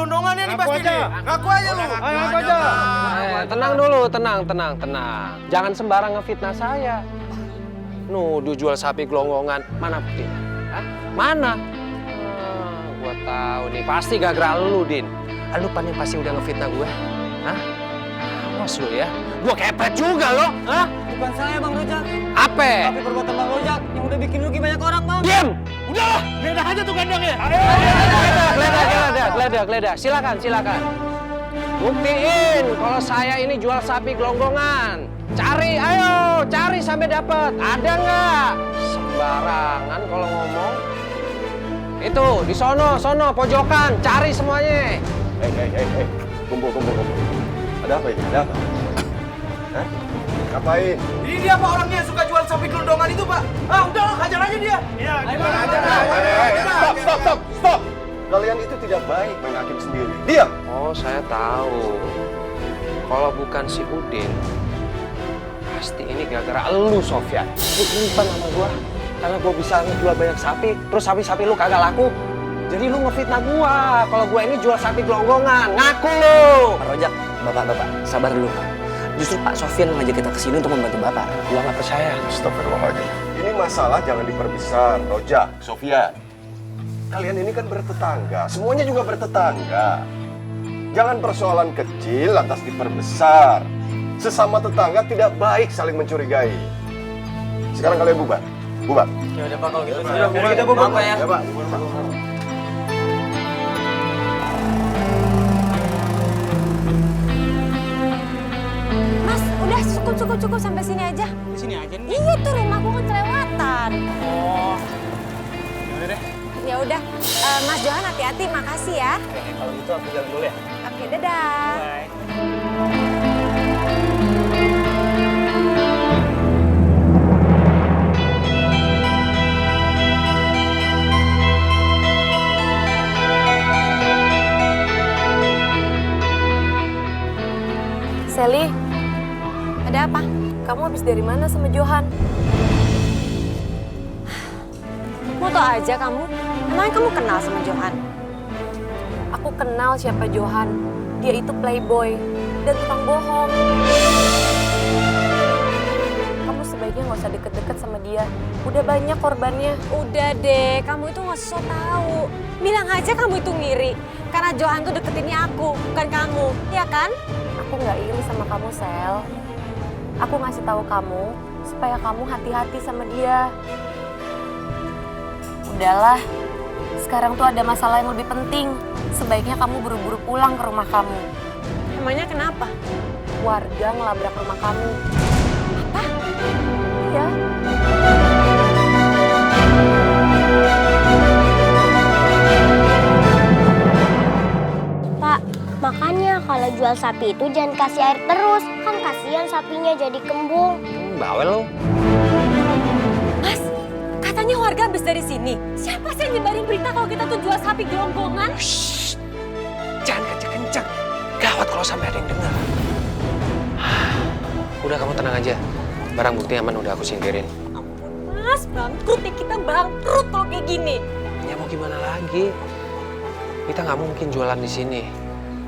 gelondongannya nih pasti nih. Ngaku aja lu. Ayo ngaku aja. Tenang dulu, tenang. Jangan sembarang ngefitnah saya. Nuduh jual sapi gelonggongan, mana buktinya? Hah? Mana? Gua tahu nih, pasti gara-gara lu, Din. Lu pan yang pasti udah ngefitnah gue. Hah? Awas lu ya. Gua kepet juga lo. Hah? Bukan saya Bang Rojak. Apa? Tapi perbuatan Bang Rojak yang udah bikin rugi banyak orang, Bang. Diam! Udahlah, geledah aja tuh kandangnya. Geledah. Silakan. Buktiin kalau saya ini jual sapi gelonggongan. Cari sampai dapat. Ada nggak? Sembarangan kalau ngomong. Itu di sono pojokan, cari semuanya. Hei, kumpul. Ada apa ini? Ada apa? Hah? Ngapain? Ini dia Pak orangnya yang suka jual sapi gelondongan itu Pak. Ah udahlah, hajar aja dia. Iya, Stop! Kalian itu tidak baik main hakim sendiri. Diam! Oh, saya tahu. Kalau bukan si Udin, pasti ini gara-gara lu, Sofyan. Lu nyimpan sama gua. Karena gua bisa ngejual banyak sapi, terus sapi-sapi lu kagak laku. Jadi lu ngefitnah gua. Kalau gua ini jual sapi gelonggongan, ngaku lu. Pak Rojak, Bapak, sabar dulu. Justru Pak Sofyan ngajak kita kesini untuk membantu Bapak. Gua nggak percaya. Astagfirullahaladzim. Ini masalah jangan diperbesar, Rojak, Sofyan. Kalian ini kan bertetangga, semuanya juga bertetangga. Jangan persoalan kecil lantas diperbesar. Sesama tetangga tidak baik saling mencurigai. Sekarang kalian bubar. Ya udah Pak, kalau gitu. Kita bubar, Pak. Ya, Pak. Mas, udah cukup sampai sini aja. Di sini aja nih. Iya tuh rumahku kan kelewatan. Oh. Ya udah deh. Ya udah, Mas Johan hati-hati, makasih ya. Oke, kalau gitu aku jalan dulu ya. Oke, dadah. Bye. Sally, ada apa? Kamu habis dari mana sama Johan? Mau tau aja kamu? Emangnya kamu kenal sama Johan? Aku kenal siapa Johan. Dia itu playboy dan tukang bohong. Kamu sebaiknya nggak usah deket-deket sama dia. Udah banyak korbannya. Udah deh, kamu itu nggak usah tahu. Bilang aja kamu itu ngiri. Karena Johan tuh deketinnya aku, bukan kamu. Iya kan? Aku nggak iri sama kamu, Sel. Aku ngasih tahu kamu supaya kamu hati-hati sama dia. Udahlah, sekarang tuh ada masalah yang lebih penting. Sebaiknya kamu buru-buru pulang ke rumah kamu. Emangnya kenapa? Warga ngelabrak rumah kamu. Apa? Iya. Pak, makanya kalau jual sapi itu jangan kasih air terus. Kan kasihan sapinya jadi kembung. Bawel lo. Mas, katanya warga habis dari sini. Siapa sih yang nyebarin berita kalau kita tuh jual sapi gelonggongan? Shh. Jangan kenceng-kenceng. Gawat kalau sampai ada yang dengar. Udah, kamu tenang aja. Barang bukti aman udah aku singkirin. Ampun Mas, bangkrut ya, kita bangkrut kalau kayak gini. Ya mau gimana lagi? Kita nggak mungkin jualan di sini.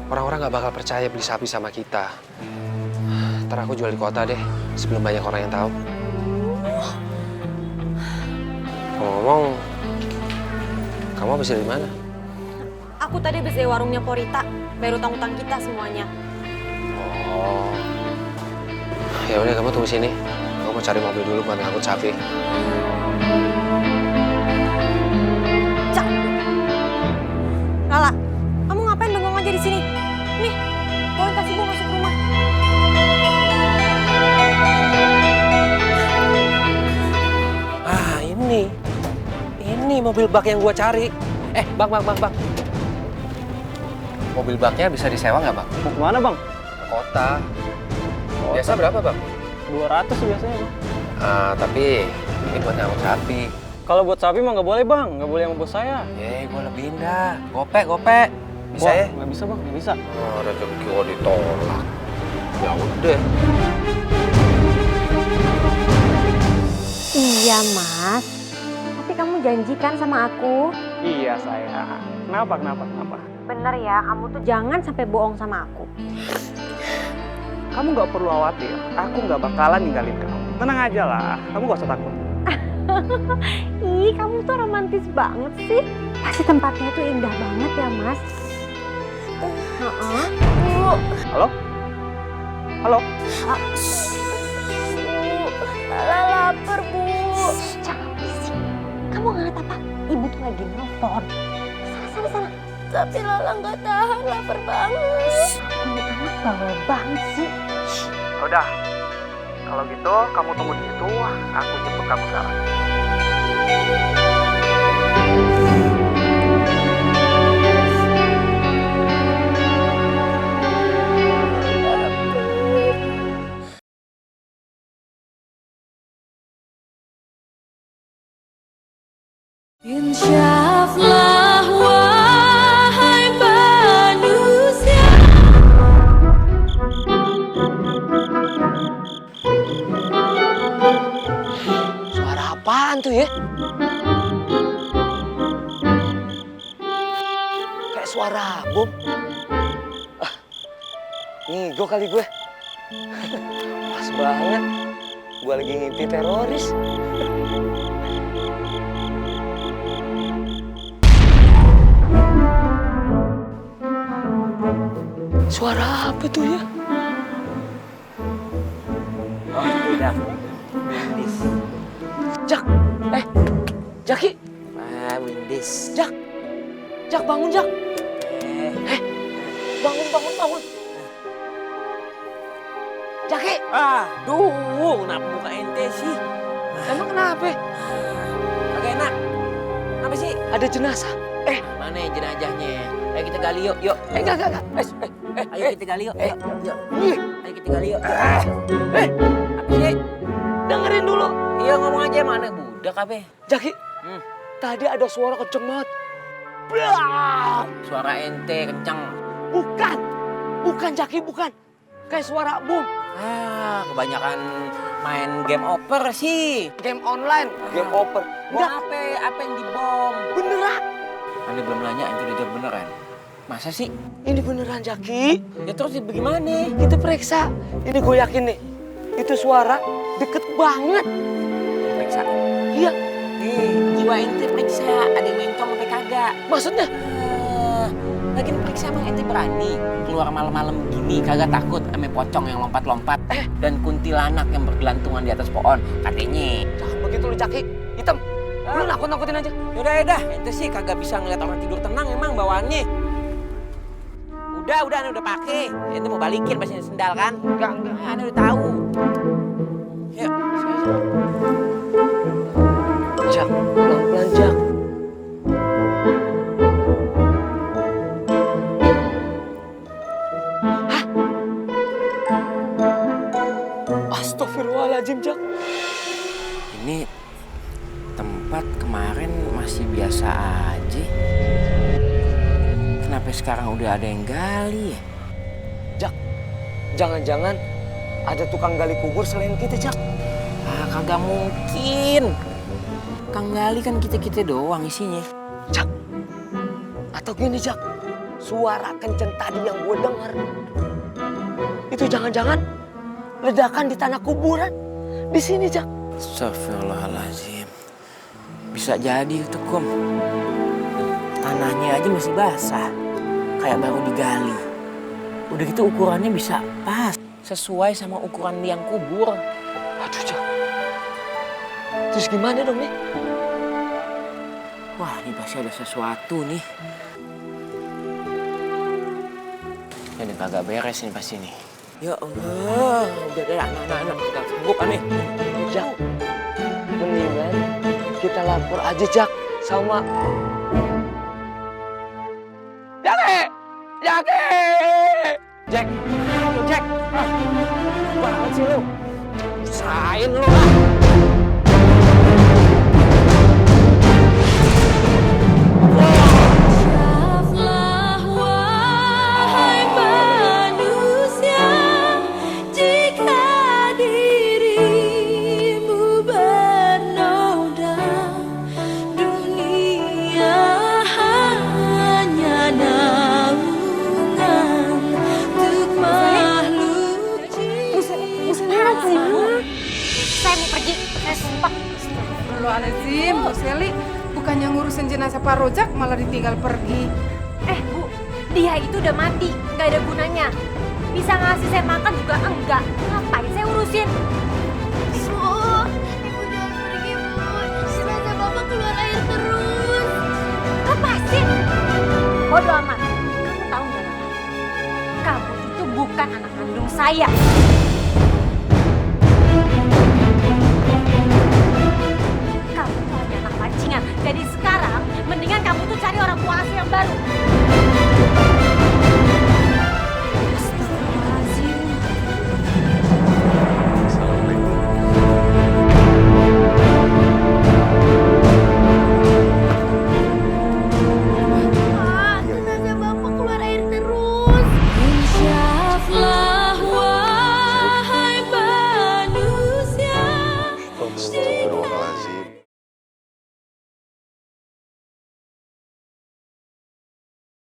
Orang-orang nggak bakal percaya beli sapi sama kita. Ntar aku jual di kota deh, sebelum banyak orang yang tahu. Ngomong, kamu habis dari mana? Aku tadi habis dari warungnya Porita, bayar utang-utang kita semuanya. Oh, ya udah kamu tunggu sini. Aku mau cari mobil dulu buat ngangkut sapi. Cak, Lala, kamu ngapain bengong aja di sini? Nih, bawain tas ibu masuk rumah. Ah, ini mobil bak yang gua cari. Bang. Mobil baknya bisa disewa nggak, Bang? Mau kemana, Bang? Ke kota. Biasa berapa, Bang? 200 sih biasanya, Bang. Tapi ini buat ngangkut sapi. Kalau buat sapi mah nggak boleh, Bang. Nggak boleh sama bos saya. Gua lebihin dah. Gope. Bisa Wah, ya? nggak bisa, Bang. Nggak bisa. Oh, rezeki gua ditolak. Ya udah. Iya, Mas. Tapi kamu janjikan sama aku. Iya, saya. Kenapa? Bener ya, kamu tuh jangan sampai bohong sama aku. Kamu nggak perlu khawatir, aku nggak bakalan ninggalin kamu. Tenang aja lah, kamu gak usah takut. Ih, kamu tuh romantis banget sih. Pasti tempatnya tuh indah banget ya, Mas. Halo? Halo? Lala lapar, Bu. Jangan berisik. Kamu nggak ngeliat apa? Ibu tuh lagi nelfon. Sana. Tapi Lala nggak tahan, lapar banget. Ini anak bawel banget sih. Udah, kalau gitu kamu tunggu di situ, aku jemput kamu sekarang. Insyaallah wahai manusia. Suara apaan tuh ya? Kayak suara bom. Ngigo kali gue. Pas banget. Gue lagi ngimpi teroris. Suara apa tuh ya? Oh, tidak. Windis. Jak, Jaki, Windis. Jak bangun Jak. Bangun. Jaki, Aduh, kenapa muka ente sih? emang kenapa? Kagak enak. Kenapa sih? Ada jenazah. Mana jenazahnya? Ayo kita gali yuk. Enggak. Ayo kita gali yuk. Yuk. Ayo kita gali yuk. Apa sih? Dengerin dulu. Iya ngomong aja, mana budak apa? Jaki, tadi ada suara kenceng banget. Blah! Suara ente kencang. Bukan Jaki, bukan. Kayak suara bom. Kebanyakan main game over sih. Game online, game over. Bom apa yang dibom? Beneran. Anda belum nanya, ente udah jawab beneran. Masa sih? Ini beneran Jaki. Ya terus bagaimana? Kita periksa. Ini gue yakin nih. Itu suara deket banget. Periksa. Iya. Jiwa ente periksa. Ada yang mencong apa kagak? Maksudnya? Lagian periksa emang ente berani keluar malam-malam begini kagak takut sama pocong yang lompat-lompat dan kuntilanak yang bergelantungan di atas pohon katanya. Jangan begitu lu Jaki. Hitam. Lu nakut-nakutin aja. Yaudah, ente sih kagak bisa ngeliat orang tidur tenang emang bawaannya. Udah, Ane udah pakai. Ente mau balikin pas sendal kan? Enggak. Ane udah tahu. Yuk, Jak, pelan-pelan Jak. Astagfirullahaladzim, Jak. Ini tempat kemarin masih biasa aja. Kenapa sekarang udah ada yang gali ya? Jak, jangan-jangan ada tukang gali kubur selain kita, Jak. Kagak mungkin. Kang gali kan kita-kita doang isinya. Jak, atau gini, Jak. Suara kenceng tadi yang gue denger. Itu jangan-jangan ledakan di tanah kuburan. Di sini, Jak. Astagfirullahaladzim. Bisa jadi itu, Kum. Tanahnya aja masih basah. Kayak baru digali. Udah gitu ukurannya bisa pas. Sesuai sama ukuran liang kubur. Aduh, Jak. Terus gimana dong nih? Wah, ini pasti ada sesuatu nih. Ini kagak beres nih pasti nih. Ya Allah, udah anak-anak kita sibuk aneh. Jak, mendingan kita lapor aja, Jak, sama... Jaki! Jack! Ayo, Jack! Banget sih lu. Usahain lu, Maaflah wahai manusia, jika dirimu bernoda, dunia hanya jenazah Pak Rojak malah ditinggal pergi. Bu, dia itu udah mati, nggak ada gunanya. Bisa ngasih saya makan juga enggak. Ngapain saya urusin? Ibu jangan pergi, Bu. Jenazah Bapak keluar air terus. Lepasin! Bodoh amat. Kamu tahu nggak, Lana? Kamu itu bukan anak kandung saya. Kamu tuh hanya anak pancingan. Jadi sekarang, mendingan kamu tuh cari orang tua asuh yang baru. Astagfirullahaladzim. Jenazah Bapak keluar air terus. Insyaflah wahai manusia.